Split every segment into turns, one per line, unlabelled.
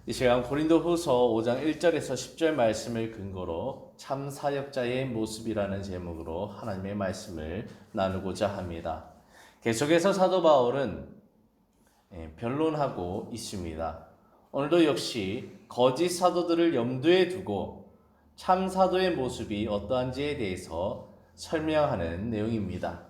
이 시간 고린도후서 5장 1절에서 10절 말씀을 근거로 참 사역자의 모습이라는 제목으로 하나님의 말씀을 나누고자 합니다. 계속해서 사도 바울은 변론하고 있습니다. 오늘도 역시 거짓 사도들을 염두에 두고 참 사도의 모습이 어떠한지에 대해서 설명하는 내용입니다.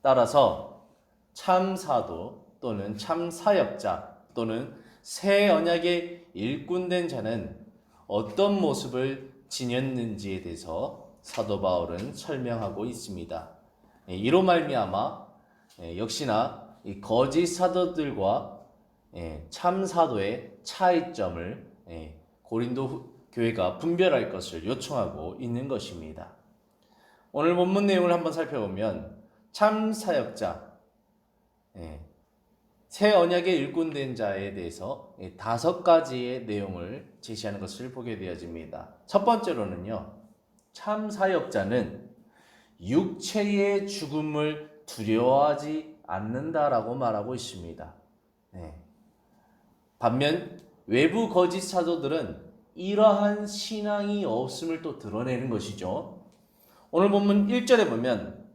따라서 참 사도 또는 참 사역자 또는 새 언약의 일꾼된 자는 어떤 모습을 지녔는지에 대해서 사도 바울은 설명하고 있습니다. 이로 말미암아 역시나 이 거짓 사도들과 참 사도의 차이점을 고린도 교회가 분별할 것을 요청하고 있는 것입니다. 오늘 본문 내용을 한번 살펴보면 참 사역자, 새 언약의 일꾼된 자에 대해서 5가지의 내용을 제시하는 것을 보게 되어집니다. 첫 번째로는요, 참 사역자는 육체의 죽음을 두려워하지 않는다라고 말하고 있습니다. 반면 외부 거짓 사도들은 이러한 신앙이 없음을 또 드러내는 것이죠. 오늘 본문 1절에 보면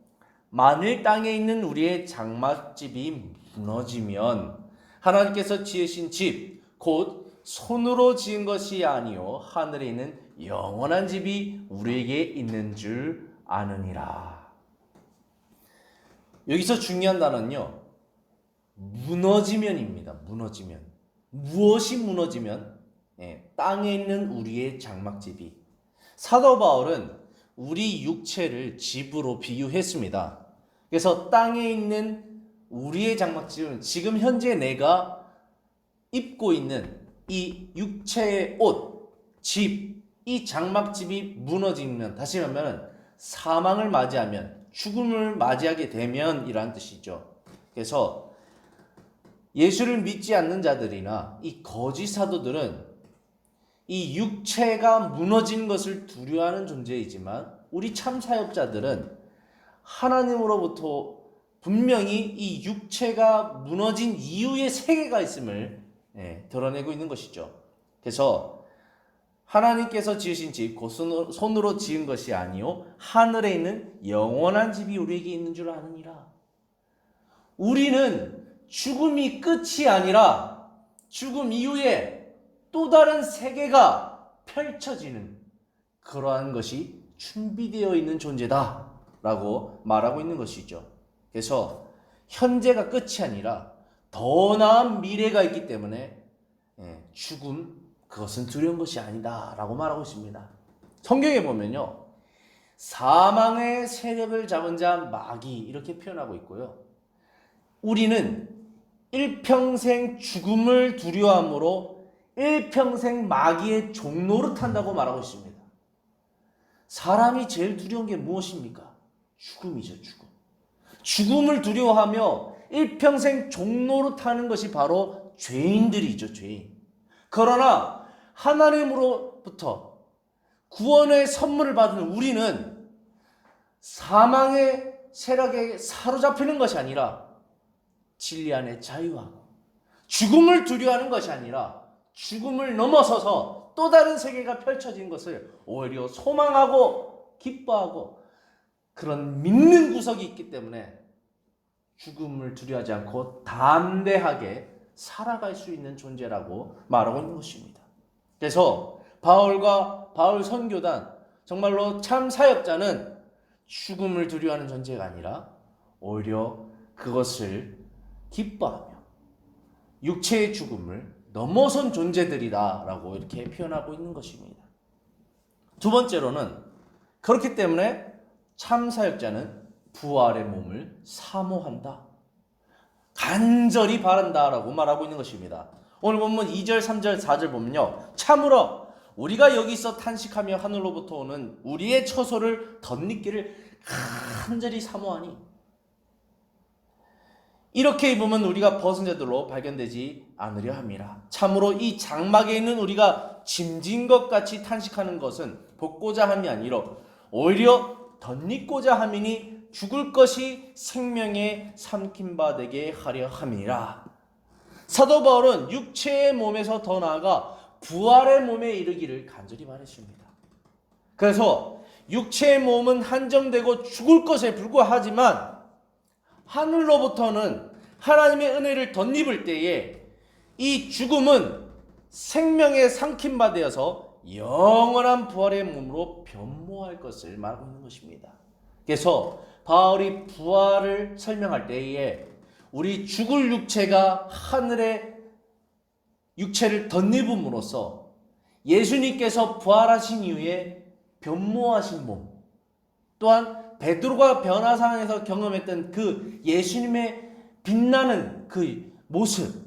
만일 땅에 있는 우리의 장막집이 무너지면 하나님께서 지으신 집 곧 손으로 지은 것이 아니요 하늘에 있는 영원한 집이 우리에게 있는 줄 아느니라. 여기서 중요한 단어는요, 무너지면입니다. 무너지면. 무엇이 무너지면? 땅에 있는 우리의 장막집이. 사도 바울은 우리 육체를 집으로 비유했습니다. 그래서 땅에 있는 우리의 장막집은 지금 현재 내가 입고 있는 이 육체의 옷, 집, 이 장막집이 무너지면, 다시 말하면 사망을 맞이하면, 죽음을 맞이하게 되면 이란 뜻이죠. 그래서 예수를 믿지 않는 자들이나 이 거짓 사도들은 이 육체가 무너진 것을 두려워하는 존재이지만 우리 참 사역자들은 하나님으로부터 분명히 이 육체가 무너진 이유의 세계가 있음을 드러내고 있는 것이죠. 그래서 하나님께서 지으신 집, 곧 손으로 지은 것이 아니요 하늘에 있는 영원한 집이 우리에게 있는 줄 아느니라. 우리는 죽음이 끝이 아니라 죽음 이후에 또 다른 세계가 펼쳐지는 그러한 것이 준비되어 있는 존재다 라고 말하고 있는 것이죠. 그래서 현재가 끝이 아니라 더 나은 미래가 있기 때문에 죽음, 그것은 두려운 것이 아니다 라고 말하고 있습니다. 성경에 보면요, 사망의 세력을 잡은 자 마귀 이렇게 표현하고 있고요, 우리는 일평생 죽음을 두려워함으로 일평생 마귀의 종노릇한다고 말하고 있습니다. 사람이 제일 두려운 게 무엇입니까? 죽음이죠. 죽음을 두려워하며 일평생 종노릇하는 것이 바로 죄인들이죠. 죄인. 그러나 하나님으로부터 구원의 선물을 받은 우리는 사망의 세력에 사로잡히는 것이 아니라 진리 안에 자유하고, 죽음을 두려워하는 것이 아니라 죽음을 넘어서서 또 다른 세계가 펼쳐진 것을 오히려 소망하고 기뻐하고 그런 믿는 구석이 있기 때문에 죽음을 두려워하지 않고 담대하게 살아갈 수 있는 존재라고 말하고 있는 것입니다. 그래서 바울 선교단, 정말로 참 사역자는 죽음을 두려워하는 존재가 아니라 오히려 그것을 기뻐하며 육체의 죽음을 넘어선 존재들이다라고 이렇게 표현하고 있는 것입니다. 두 번째로는 그렇기 때문에 참 사역자는 부활의 몸을 사모한다, 간절히 바란다라고 말하고 있는 것입니다. 오늘 본문 2절, 3절, 4절 보면요, 참으로 우리가 여기서 탄식하며 하늘로부터 오는 우리의 처소를 덧입기를 간절히 사모하니, 이렇게 입으면 우리가 벗은 자들로 발견되지 않으려 함이라. 참으로 이 장막에 있는 우리가 짐진 것 같이 탄식하는 것은 벗고자 함이 아니라 오히려 덧입고자 함이니 죽을 것이 생명에 삼킨 바 되게 하려 함이라. 사도 바울은 육체의 몸에서 더 나아가 부활의 몸에 이르기를 간절히 바랬습니다. 그래서 육체의 몸은 한정되고 죽을 것에 불과하지만 하늘로부터는 하나님의 은혜를 덧입을 때에 이 죽음은 생명의 상킴바 되어서 영원한 부활의 몸으로 변모할 것을 말하고 있는 것입니다. 그래서 바울이 부활을 설명할 때에 우리 죽을 육체가 하늘의 육체를 덧입음으로써 예수님께서 부활하신 이후에 변모하신 몸, 또한 베드로가 변화산에서 경험했던 그 예수님의 빛나는 그 모습,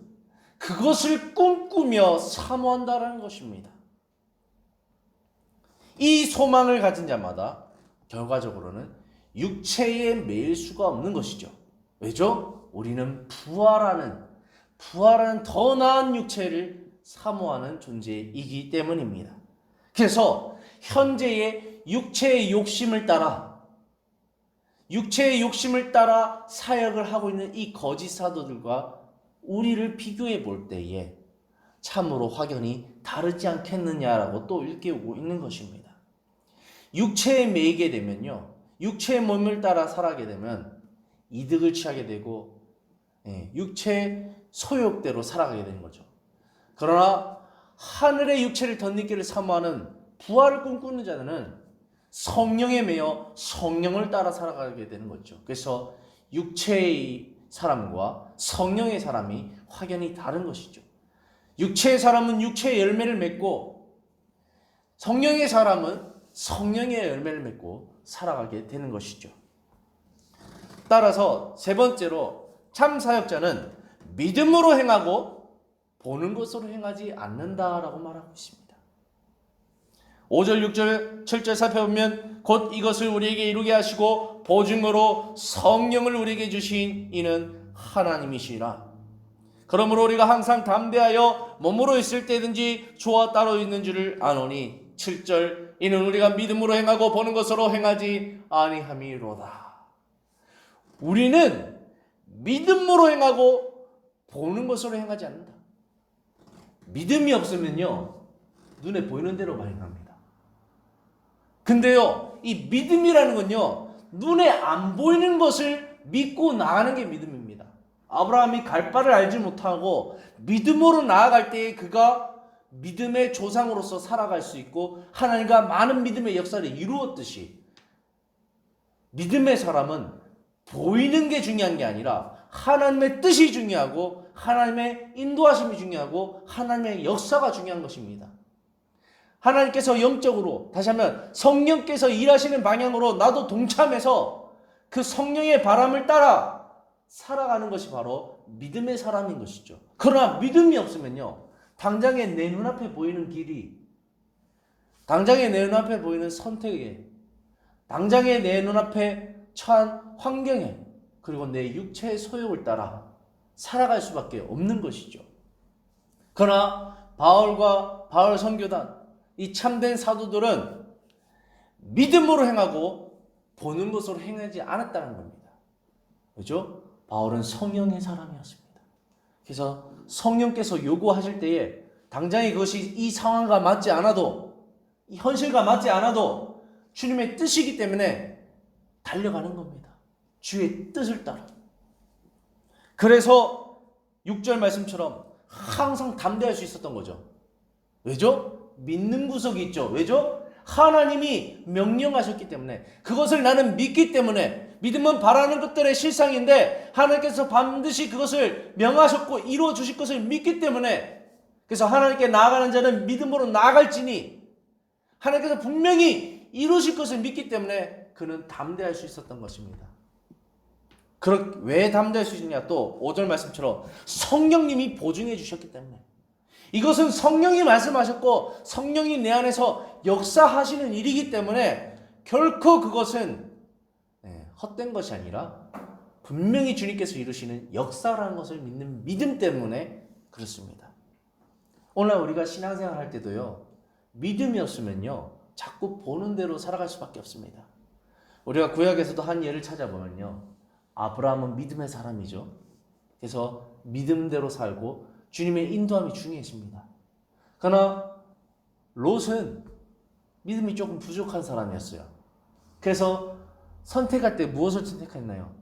그것을 꿈꾸며 사모한다는 것입니다. 이 소망을 가진 자마다 결과적으로는 육체에 매일 수가 없는 것이죠. 왜죠? 우리는 부활하는 더 나은 육체를 사모하는 존재이기 때문입니다. 그래서 현재의 육체의 욕심을 따라 사역을 하고 있는 이 거짓 사도들과 우리를 비교해 볼 때에 참으로 확연히 다르지 않겠느냐라고 또 일깨우고 있는 것입니다. 육체에 매이게 되면요, 육체의 몸을 따라 살아가게 되면 이득을 취하게 되고 육체의 소욕대로 살아가게 되는 거죠. 그러나 하늘의 육체를 덧입기를 사모하는 부활을 꿈꾸는 자는 성령에 매여 성령을 따라 살아가게 되는 거죠. 그래서 육체의 사람과 성령의 사람이 확연히 다른 것이죠. 육체의 사람은 육체의 열매를 맺고 성령의 사람은 성령의 열매를 맺고 살아가게 되는 것이죠. 따라서 세 번째로 참 사역자는 믿음으로 행하고 보는 것으로 행하지 않는다라고 말하고 있습니다. 5절, 6절, 7절 살펴보면 곧 이것을 우리에게 이루게 하시고 보증으로 성령을 우리에게 주신 이는 하나님이시라. 그러므로 우리가 항상 담대하여 몸으로 있을 때든지 주와 따로 있는 줄을 아노니 7절 이는 우리가 믿음으로 행하고 보는 것으로 행하지 아니함이로다. 우리는 믿음으로 행하고 보는 것으로 행하지 않는다. 믿음이 없으면요 눈에 보이는 대로 행합니다. 근데요 이 믿음이라는 건요 눈에 안 보이는 것을 믿고 나가는 게 믿음입니다. 아브라함이 갈 바를 알지 못하고 믿음으로 나아갈 때에 그가 믿음의 조상으로서 살아갈 수 있고 하나님과 많은 믿음의 역사를 이루었듯이 믿음의 사람은 보이는 게 중요한 게 아니라 하나님의 뜻이 중요하고 하나님의 인도하심이 중요하고 하나님의 역사가 중요한 것입니다. 하나님께서 영적으로, 다시 하면 성령께서 일하시는 방향으로 나도 동참해서 그 성령의 바람을 따라 살아가는 것이 바로 믿음의 사람인 것이죠. 그러나 믿음이 없으면요 당장에 내 눈앞에 보이는 길이, 당장에 내 눈앞에 보이는 선택에, 당장에 내 눈앞에 처한 환경에, 그리고 내 육체의 소욕을 따라 살아갈 수밖에 없는 것이죠. 그러나 바울 선교단, 이 참된 사도들은 믿음으로 행하고 보는 것으로 행하지 않았다는 겁니다. 그렇죠? 바울은 성령의 사람이었습니다. 그래서 성령께서 요구하실 때에 당장에 그것이 이 상황과 맞지 않아도, 이 현실과 맞지 않아도 주님의 뜻이기 때문에 달려가는 겁니다. 주의 뜻을 따라. 그래서 6절 말씀처럼 항상 담대할 수 있었던 거죠. 왜죠? 믿는 구석이 있죠. 왜죠? 하나님이 명령하셨기 때문에, 그것을 나는 믿기 때문에. 믿음은 바라는 것들의 실상인데 하나님께서 반드시 그것을 명하셨고 이루어 주실 것을 믿기 때문에, 그래서 하나님께 나아가는 자는 믿음으로 나아갈지니 하나님께서 분명히 이루실 것을 믿기 때문에 그는 담대할 수 있었던 것입니다. 왜 담대할 수 있느냐? 또 5절 말씀처럼 성령님이 보증해 주셨기 때문에. 이것은 성령이 말씀하셨고 성령이 내 안에서 역사하시는 일이기 때문에 결코 그것은 헛된 것이 아니라 분명히 주님께서 이루시는 역사라는 것을 믿는 믿음 때문에 그렇습니다. 오늘 우리가 신앙생활 할 때도요 믿음이 없으면요 자꾸 보는 대로 살아갈 수밖에 없습니다. 우리가 구약에서도 한 예를 찾아보면요 아브라함은 믿음의 사람이죠. 그래서 믿음대로 살고 주님의 인도함이 중요했습니다. 그러나 롯은 믿음이 조금 부족한 사람이었어요. 그래서 선택할 때 무엇을 선택했나요?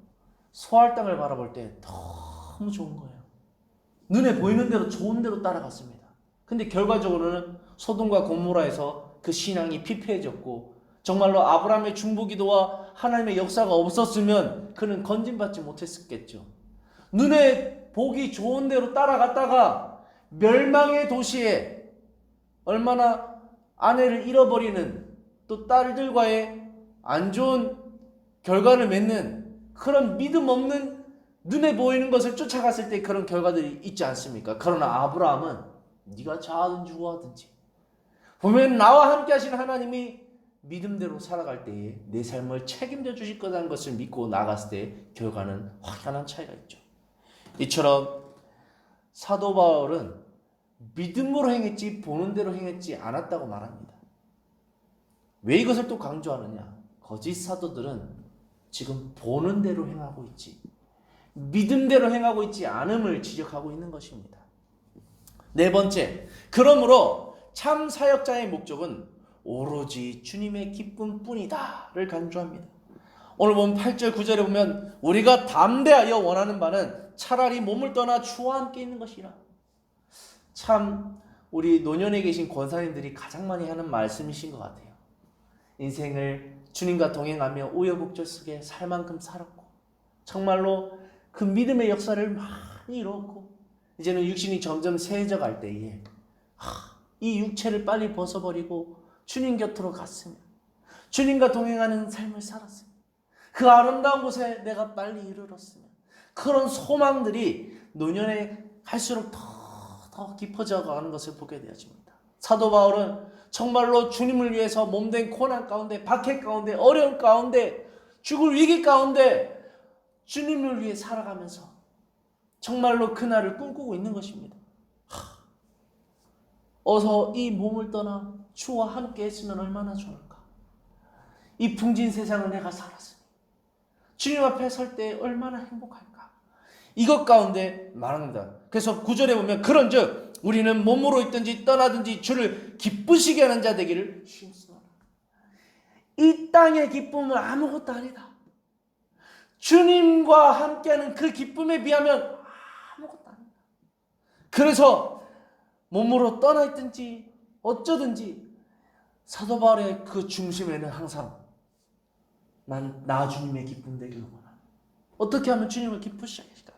소할 땅을 바라볼 때 너무 좋은 거예요. 눈에 보이는 대로 좋은 대로 따라갔습니다. 근데 결과적으로는 소돔과 고모라에서 그 신앙이 피폐해졌고, 정말로 아브라함의 중보기도와 하나님의 역사가 없었으면 그는 건진받지 못했겠죠. 눈에 보기 좋은 대로 따라갔다가 멸망의 도시에 얼마나 아내를 잃어버리는, 또 딸들과의 안 좋은 결과를 맺는 그런 믿음 없는, 눈에 보이는 것을 쫓아갔을 때 그런 결과들이 있지 않습니까? 그러나 아브라함은 네가 자하든지 우하든지 보면 나와 함께 하시는 하나님이 믿음대로 살아갈 때에 내 삶을 책임져 주실 거라는 것을 믿고 나갔을 때 결과는 확연한 차이가 있죠. 이처럼 사도 바울은 믿음으로 행했지 보는 대로 행했지 않았다고 말합니다. 왜 이것을 또 강조하느냐? 거짓 사도들은 지금 보는 대로 행하고 있지 믿음대로 행하고 있지 않음을 지적하고 있는 것입니다. 네 번째, 그러므로 참 사역자의 목적은 오로지 주님의 기쁨뿐이다를 강조합니다. 오늘 보면 8절 9절에 보면 우리가 담대하여 원하는 바는 차라리 몸을 떠나 주와 함께 있는 것이라. 참 우리 노년에 계신 권사님들이 가장 많이 하는 말씀이신 것 같아요. 인생을 주님과 동행하며 우여곡절 속에 살 만큼 살았고 정말로 그 믿음의 역사를 많이 이뤘고 이제는 육신이 점점 세해져 갈 때에 이 육체를 빨리 벗어버리고 주님 곁으로 갔으면, 주님과 동행하는 삶을 살았으면, 그 아름다운 곳에 내가 빨리 이르렀으면, 그런 소망들이 노년에 갈수록 더 깊어져 가는 것을 보게 되어집니다. 사도 바울은 정말로 주님을 위해서 몸된 고난 가운데, 박해 가운데, 어려움 가운데, 죽을 위기 가운데 주님을 위해 살아가면서 정말로 그날을 꿈꾸고 있는 것입니다. 어서 이 몸을 떠나 주와 함께 했으면 얼마나 좋을까. 이 풍진 세상을 내가 살았으니 주님 앞에 설 때 얼마나 행복할까. 이것 가운데 말합니다. 그래서 9절에 보면 그런즉 우리는 몸으로 있든지 떠나든지 주를 기쁘시게 하는 자 되기를 힘쓰노라. 이 땅의 기쁨은 아무것도 아니다. 주님과 함께하는 그 기쁨에 비하면 아무것도 아니다. 그래서 몸으로 떠나 있든지 어쩌든지 사도 바울의 그 중심에는 항상 나 주님의 기쁨 되기를 원한다. 어떻게 하면 주님을 기쁘시게 할까?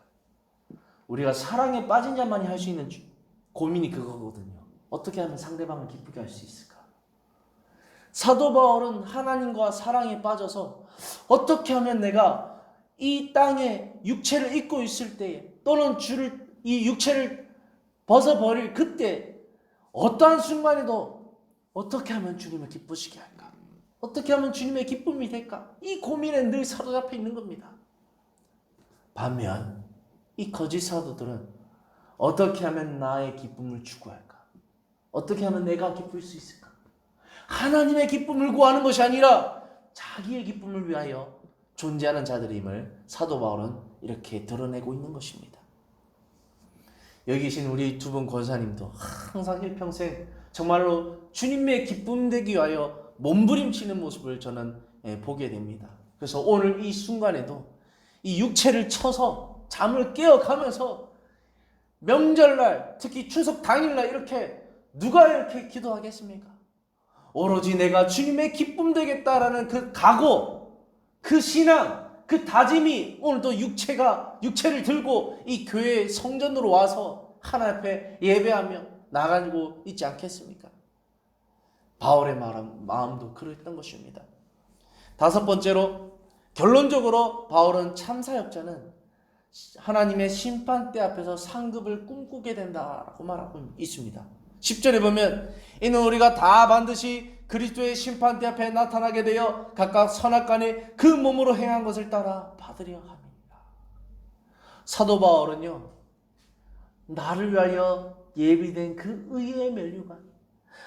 우리가 사랑에 빠진 자만이 할 수 있는 고민이 그거거든요. 어떻게 하면 상대방을 기쁘게 할 수 있을까? 사도 바울은 하나님과 사랑에 빠져서 어떻게 하면 내가 이 땅에 육체를 입고 있을 때에 또는 이 육체를 벗어버릴 그때 어떠한 순간에도 어떻게 하면 주님을 기쁘시게 할까? 어떻게 하면 주님의 기쁨이 될까? 이 고민에 늘 사로잡혀 있는 겁니다. 반면 이 거짓 사도들은 어떻게 하면 나의 기쁨을 추구할까? 어떻게 하면 내가 기쁠 수 있을까? 하나님의 기쁨을 구하는 것이 아니라 자기의 기쁨을 위하여 존재하는 자들임을 사도 바울은 이렇게 드러내고 있는 것입니다. 여기 계신 우리 두 분 권사님도 항상 일평생 정말로 주님의 기쁨 되기 위하여 몸부림치는 모습을 저는 보게 됩니다. 그래서 오늘 이 순간에도 이 육체를 쳐서 잠을 깨어가면서 명절날 특히 추석 당일날 이렇게 누가 이렇게 기도하겠습니까? 오로지 내가 주님의 기쁨 되겠다라는 그 각오, 그 신앙, 그 다짐이 오늘도 육체를 들고 이 교회 성전으로 와서 하나님 앞에 예배하며 나가고 있지 않겠습니까? 바울의 마음도 그랬던 것입니다. 다섯 번째로 결론적으로 바울은 참사역자는 하나님의 심판대 앞에서 상급을 꿈꾸게 된다라고 말하고 있습니다. 10절에 보면 이는 우리가 다 반드시 그리스도의 심판대 앞에 나타나게 되어 각각 선악간에 그 몸으로 행한 것을 따라 받으려 함이니라. 사도 바울은요, 나를 위하여 예비된 그 의의 면류관,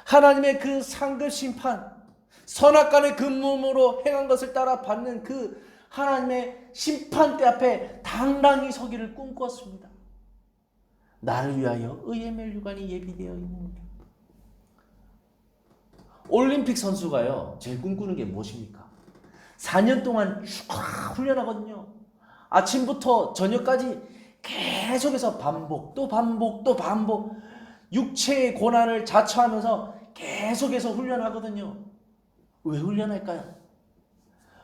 하나님의 그 상급 심판, 선악간의 그 몸으로 행한 것을 따라 받는 그 하나님의 심판대 앞에 당당히 서기를 꿈꿨습니다. 나를 위하여 의의 멸류관이 예비되어 있느니라. 올림픽 선수가요, 제일 꿈꾸는 게 무엇입니까? 4년 동안 쭉 훈련하거든요. 아침부터 저녁까지 계속해서 반복, 또 반복, 또 반복. 육체의 고난을 자처하면서 계속해서 훈련하거든요. 왜 훈련할까요?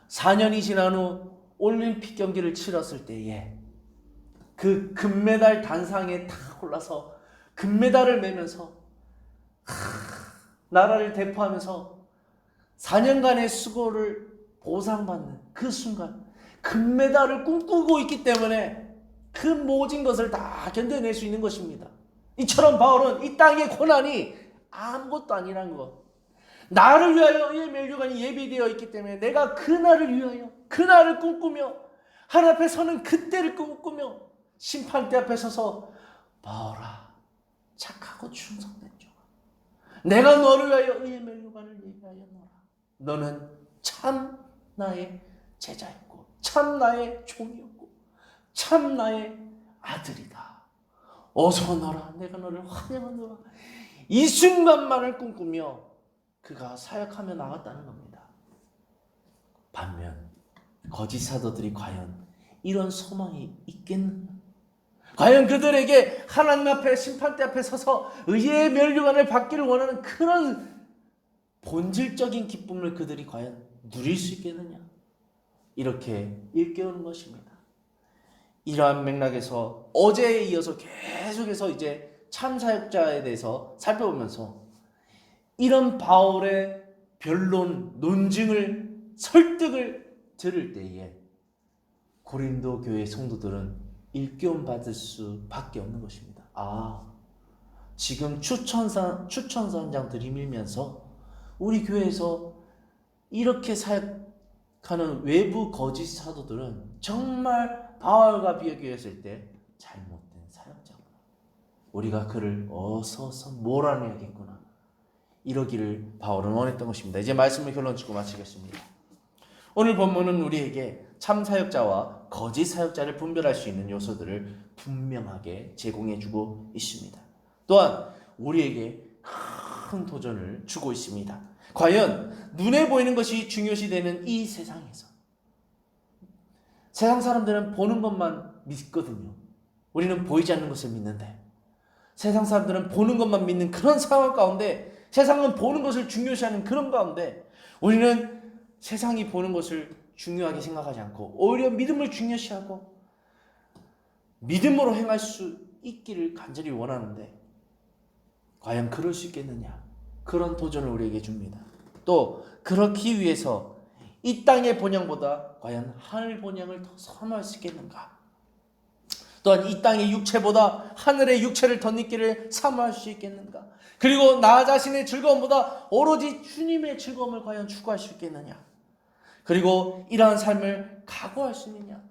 4년이 지난 후 올림픽 경기를 치렀을 때에 그 금메달 단상에 탁 올라서 금메달을 메면서 나라를 대표하면서 4년간의 수고를 보상받는 그 순간 금메달을 꿈꾸고 있기 때문에 그 모든 것을 다 견뎌낼 수 있는 것입니다. 이처럼 바울은 이 땅의 고난이 아무것도 아니란 것, 나를 위하여 이 멸류관이 예비되어 있기 때문에 내가 그날을 위하여 그날을 꿈꾸며 하나님 앞에 서는 그때를 꿈꾸며 심판대 앞에 서서 바울아 착하고 충성된 자가 내가 너를 위하여 이 멸류관을 예비하였노라. 너는 참 나의 제자였고 참 나의 종이었고 참 나의 아들이다. 어서 오너라. 내가 너를 환영하노라. 이 순간만을 꿈꾸며 그가 사역하며 나갔다는 겁니다. 반면 거짓 사도들이 과연 이런 소망이 있겠느냐? 과연 그들에게 하나님 앞에 심판대 앞에 서서 의의 멸류관을 받기를 원하는 그런 본질적인 기쁨을 그들이 과연 누릴 수 있겠느냐? 이렇게 일깨우는 것입니다. 이러한 맥락에서 어제에 이어서 계속해서 이제 참사역자에 대해서 살펴보면서 이런 바울의 변론, 논증을, 설득을 들을 때에 고린도 교회 성도들은 일깨움 받을 수밖에 없는 것입니다. 지금 추천사 한 장 들이밀면서 우리 교회에서 이렇게 사역하는 외부 거짓 사도들은 정말 바울과 비교했을 때 잘못된 사역자구나. 우리가 그를 어서 몰아내야겠구나. 이러기를 바울은 원했던 것입니다. 이제 말씀을 결론 짓고 마치겠습니다. 오늘 본문은 우리에게 참 사역자와 거짓 사역자를 분별할 수 있는 요소들을 분명하게 제공해주고 있습니다. 또한 우리에게 큰 도전을 주고 있습니다. 과연 눈에 보이는 것이 중요시되는 이 세상에서 세상 사람들은 보는 것만 믿거든요. 우리는 보이지 않는 것을 믿는데 세상 사람들은 보는 것만 믿는 그런 상황 가운데 세상은 보는 것을 중요시하는 그런 가운데 우리는 세상이 보는 것을 중요하게 생각하지 않고 오히려 믿음을 중요시하고 믿음으로 행할 수 있기를 간절히 원하는데 과연 그럴 수 있겠느냐? 그런 도전을 우리에게 줍니다. 또 그렇기 위해서 이 땅의 본향보다 과연 하늘 본향을 더 선호할 수 있겠는가? 또한 이 땅의 육체보다 하늘의 육체를 덧입기를 사모할 수 있겠는가? 그리고 나 자신의 즐거움보다 오로지 주님의 즐거움을 과연 추구할 수 있겠느냐? 그리고 이러한 삶을 각오할 수 있느냐?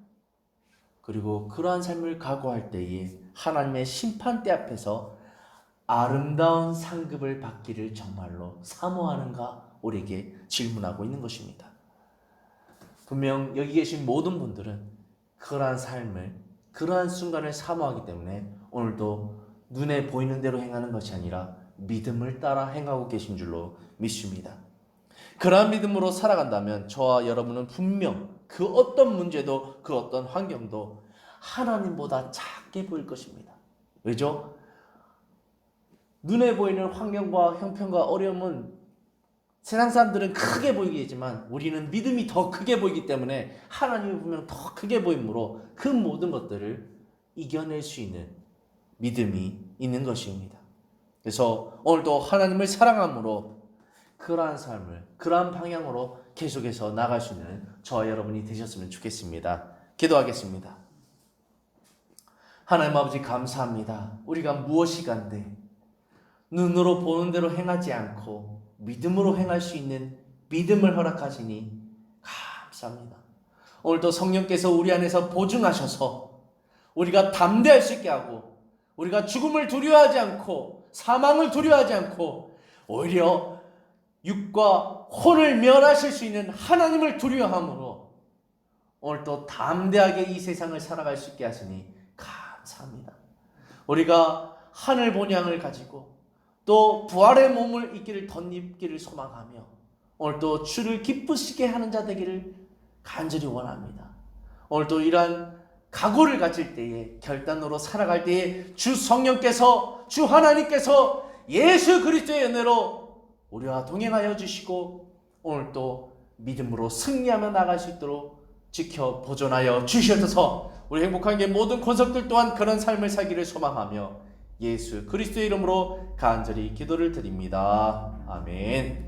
그리고 그러한 삶을 각오할 때에 하나님의 심판대 앞에서 아름다운 상급을 받기를 정말로 사모하는가? 우리에게 질문하고 있는 것입니다. 분명 여기 계신 모든 분들은 그러한 삶을, 그러한 순간을 사모하기 때문에 오늘도 눈에 보이는 대로 행하는 것이 아니라 믿음을 따라 행하고 계신 줄로 믿습니다. 그러한 믿음으로 살아간다면 저와 여러분은 분명 그 어떤 문제도 그 어떤 환경도 하나님보다 작게 보일 것입니다. 왜죠? 눈에 보이는 환경과 형편과 어려움은 세상 사람들은 크게 보이겠지만 우리는 믿음이 더 크게 보이기 때문에 하나님이 분명 더 크게 보이므로 그 모든 것들을 이겨낼 수 있는 믿음이 있는 것입니다. 그래서 오늘도 하나님을 사랑함으로 그러한 삶을, 그러한 방향으로 계속해서 나갈 수 있는 저와 여러분이 되셨으면 좋겠습니다. 기도하겠습니다. 하나님 아버지 감사합니다. 우리가 무엇이 간데 눈으로 보는 대로 행하지 않고 믿음으로 행할 수 있는 믿음을 허락하시니 감사합니다. 오늘도 성령께서 우리 안에서 보증하셔서 우리가 담대할 수 있게 하고 우리가 죽음을 두려워하지 않고 사망을 두려워하지 않고 오히려 육과 혼을 멸하실 수 있는 하나님을 두려워함으로 오늘 또 담대하게 이 세상을 살아갈 수 있게 하시니 감사합니다. 우리가 하늘 본향을 가지고 또 부활의 몸을 입기를 덧입기를 소망하며 오늘 또 주를 기쁘시게 하는 자 되기를 간절히 원합니다. 오늘 또 이러한 각오를 가질 때에, 결단으로 살아갈 때에 주 성령께서, 주 하나님께서 예수 그리스도의 은혜로 우리와 동행하여 주시고 오늘 또 믿음으로 승리하며 나갈 수 있도록 지켜 보존하여 주시옵소서. 우리 행복한 게 모든 권속들 또한 그런 삶을 살기를 소망하며 예수 그리스도의 이름으로 간절히 기도를 드립니다. 아멘.